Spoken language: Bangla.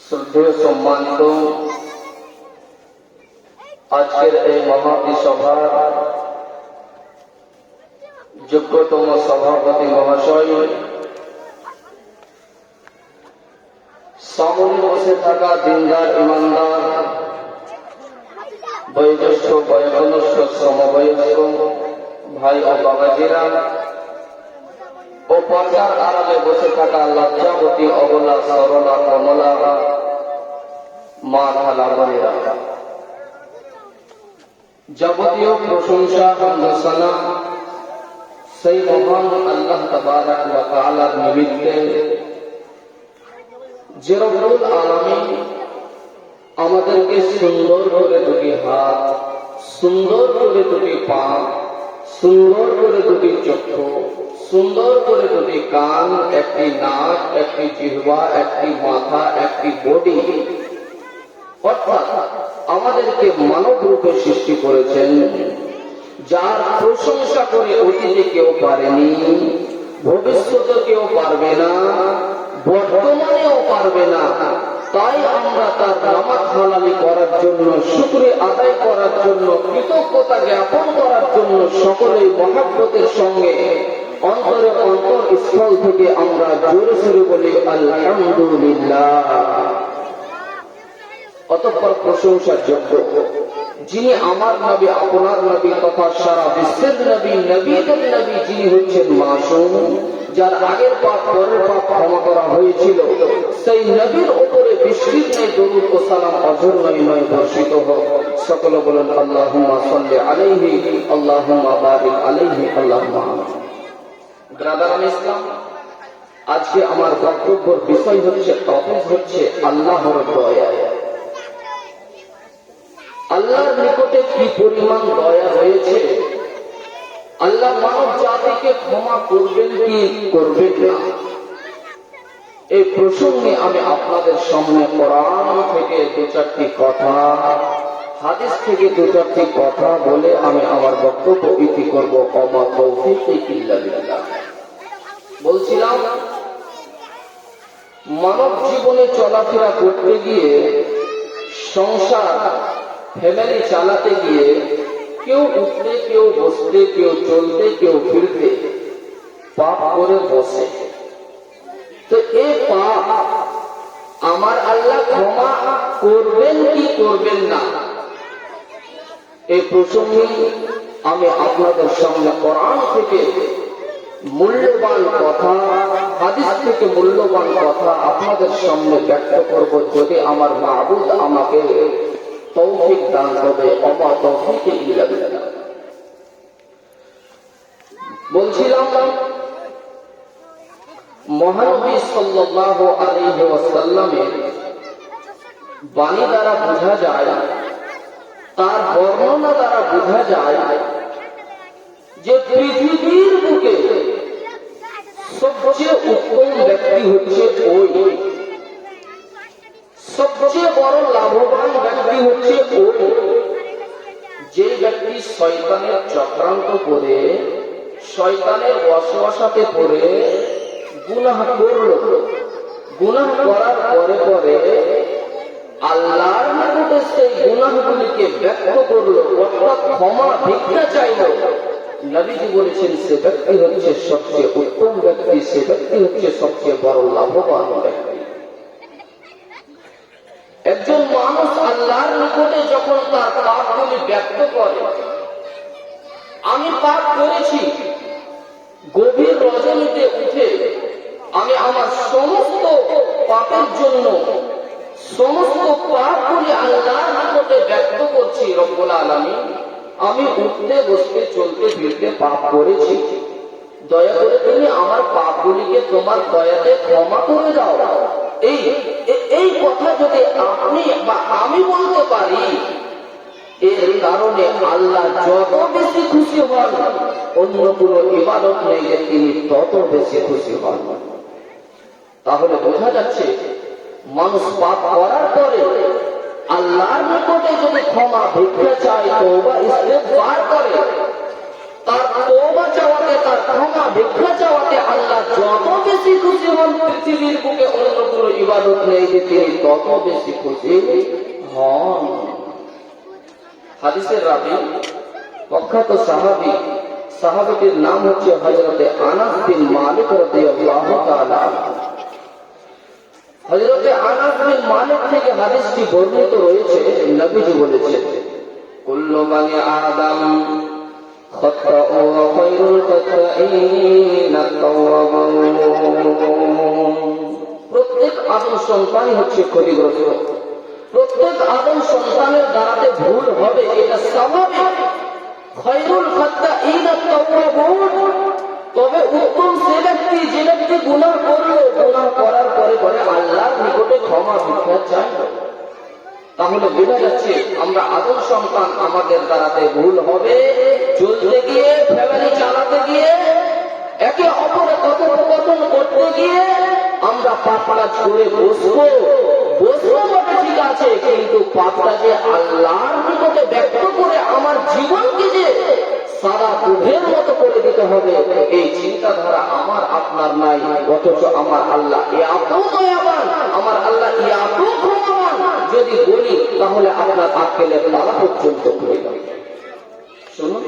শ্রদ্ধেয় সম্মানিত আজকের এই মহতি সভার যোগ্যতম সভাপতি মহাশয়, সামনে বসে থাকা দিনদার ইমানদার বয়োজ্যেষ্ঠ বয়োকনিষ্ঠ সমবয়স্ক ভাই ও বাবাজিরা ও পর্দার আড়ালে বসে থাকা লজ্জাবতী অবলা সরলা কমলা মা খালা বোনেরা, যাবতীয় প্রশংসা হামদসানা সেই মহান আল্লাহ তাবারক ওয়া তাআলার নিমিত্তে যে রব্বুল আলামিন আমাদেরকে সুন্দর করে দুটি হাত, সুন্দর করে দুটি পা, সুন্দর করে দুটি চক্ষু, সুন্দর করে দুটি কান, একটি নাক, একটি জিহ্বা, একটি মাথা, একটি বডি, অর্থাৎ আমাদেরকে মানব রূপে সৃষ্টি করেছেন, যার প্রশংসা করে অতীতে কেউ পারেনি, ভবিষ্যতে কেউ পারবে না, বর্তমানেও পারবে না। তাই আমরা তার নামাজ হালালি করার জন্য, শুকরিয়া আদায় করার জন্য, কৃতজ্ঞতা জ্ঞাপন করার জন্য সকলেই মহব্বতের সঙ্গে অন্তরে অন্তর স্থল থেকে আমরা জোরে সোরে বলি আলহামদুলিল্লাহ। অতঃপর প্রশংসার যোগ্য যিনি আমার নবী, আপনার নবী তথা সারা বিশ্বের নবী, নবীদের নবী, যিনি হচ্ছেন মাসুম, যার আগের পাপ পরের পাপ ক্ষমা করা হয়েছিল, সেই নবীর উপরে বৃষ্টির নেই দরুদ ও সালাম অঝর নয় বর্ষিত হোক। সকলে বলেন আল্লাহুম্মা সাল্লি আলাইহি, আল্লাহুম্মা বারিক আলাইহি, আল্লাহুম্মা। ব্রাদারান ইসলাম, আজকে আমার বক্তব্যের বিষয় হচ্ছে, টপিক হচ্ছে আল্লাহর দয়া। আল্লাহর নিকটে কি পরিমাণ দয়া রয়েছে, আল্লাহ মানব জাতিকে ক্ষমা করবেন কি করবেন না, এই প্রসঙ্গে আমি আপনাদের সামনে কোরআন থেকে দু চারটি কথা, হাদিস থেকে দু চারটি কথা বলে আমি আমার বক্তব্য ইতি করব। ওমা তৌফিক ইল্লা বিল্লাহ। বলছিলাম, মানব জীবনে চলাফেরা করতে গিয়ে, সংসার ফ্যামিলি চালাতে গিয়ে, কেউ উঠতে, কেউ বসতে, কেউ চলতে, কেউ ফিরতে পাপ করে বসে। তো এই পাপ আমার আল্লাহ ক্ষমা করবেন কি করবেন না, এই প্রসঙ্গে আমি আপনাদের সামনে কোরআন থেকে মূল্যবান কথা, হাদিস থেকে মূল্যবান কথা আপনাদের সামনে ব্যক্ত করব, যদি আমার মাবুদ আমাকে তৌফিক দান করবে। ওমা তৌফিক ইল্লা বিল্লাহ। বলছিলাম, মহানবী সাল্লাল্লাহু আলাইহি ওয়াসাল্লামের বাণী দ্বারা বোঝা যায়, তার বর্ণনা দ্বারা বোঝা যায় যে পৃথিবীর বুকে সবচেয়ে উত্তম ব্যক্তি হচ্ছে ওই, সবচেয়ে বড় লাভবান ব্যক্তি হচ্ছে ওই, যে ব্যক্তি শয়তানের চক্রান্ত করে, শয়তানের ওয়াসওয়াসাতে পড়ে গুনাহ করল, গুনাহ করার পরে পরে আল্লাহর নিকটে সেই গুনাহগুলিকে ব্যক্ত করলো, অর্থাৎ ক্ষমা ভিক্ষা চাইল। নবীজি বলেছেন, সে ব্যক্তি হচ্ছে সবচেয়ে উত্তম ব্যক্তি, সে ব্যক্তি হচ্ছে সবচেয়ে বড় লাভবান ব্যক্তি। একজন মানুষ আল্লাহর নিকটে যখন তার পাপগুলি ব্যক্ত করে, আমি পাপ করেছি, গভীর রজনীতে উঠে আমি আমার সমস্ত পাপের জন্য সমস্ত পাপগুলি আল্লাহর নিকটে ব্যক্ত করছি, রব্বুল আলামিন আমি উঠতে বসতে চলতে ফিরতে পাপ করেছি, দয়া করে তুমি আমার পাপগুলিকে তোমার দয়াতে ক্ষমা করে দাও। এই কথা যদি আপনি বা আমি বলতে পারি, এর কারণে আল্লাহ যত বেশি খুশি হন, অন্য কোন ইবাদত নেই যে তিনি তত বেশি খুশি হন। তাহলে বোঝা যাচ্ছে, মানুষ পাপ করার পরে আল্লাহর নিকটে যদি ক্ষমা ভিক্ষা চায়, তওবা ইস্তেগফার করে, তার তওবা চাওয়াতে, তার ক্ষমা ভিক্ষা চাওয়াতে আল্লাহ যত বেশি খুশি হন, পৃথিবীর বুকে অন্য কোন কোনো ইবাদত নেই যে তিনি তত বেশি খুশি হন। হাদিসের রাবী প্রখ্যাত সাহাবীটির নাম হচ্ছে হযরতে আনাস বিন মালিক রাদিয়াল্লাহু তাআলা। হযরতে আনাস বিন মালিক থেকে হাদিসটি বর্ণিত রয়েছে। নবীজি বলেছেন, কুল্লু বানি আদম খাতাউ ওয়া খায়রুল খাতাইনা আত-তাওয়াবুন। প্রত্যেক আদম সন্তানই হচ্ছে ক্ষতিগ্রস্ত। প্রত্যেক আদম সন্তানের দ্বারাতে ভুল হবে, এটা স্বাভাবিক। খায়রুল খাতাইনা আত-তাওয়াবুন, তবে উত্তম সে ব্যক্তি যে ব্যক্তি গুনাহ করলো, গুনাহ করার পরে পরে আল্লাহর নিকটে ক্ষমা ভিক্ষা চায়। তাহলে বোঝা যাচ্ছে আমরা আদম সন্তান, আমাদের দ্বারাতে ভুল হবে। চলতে গিয়ে, ফ্যামিলি চালাতে গিয়ে, একে অপরে কথোপকথন করতে গিয়ে আমরা পাপ কাজ করে বসবো বটে, ঠিক আছে, কিন্তু পাপটা যে আল্লাহর নিকটে ব্যক্ত করে আমার জীবনকে যে সারা দুধের মতো করে দিতে হবে, এই চিন্তাধারা আমার আপনার নাই। অথচ আমার আল্লাহ এত দয়াবান, আমার আল্লাহ এত ক্ষমাবান, যদি বলি তাহলে আপনার আক্কেলের তালা পর্যন্ত খুলে যাবে। শুনুন।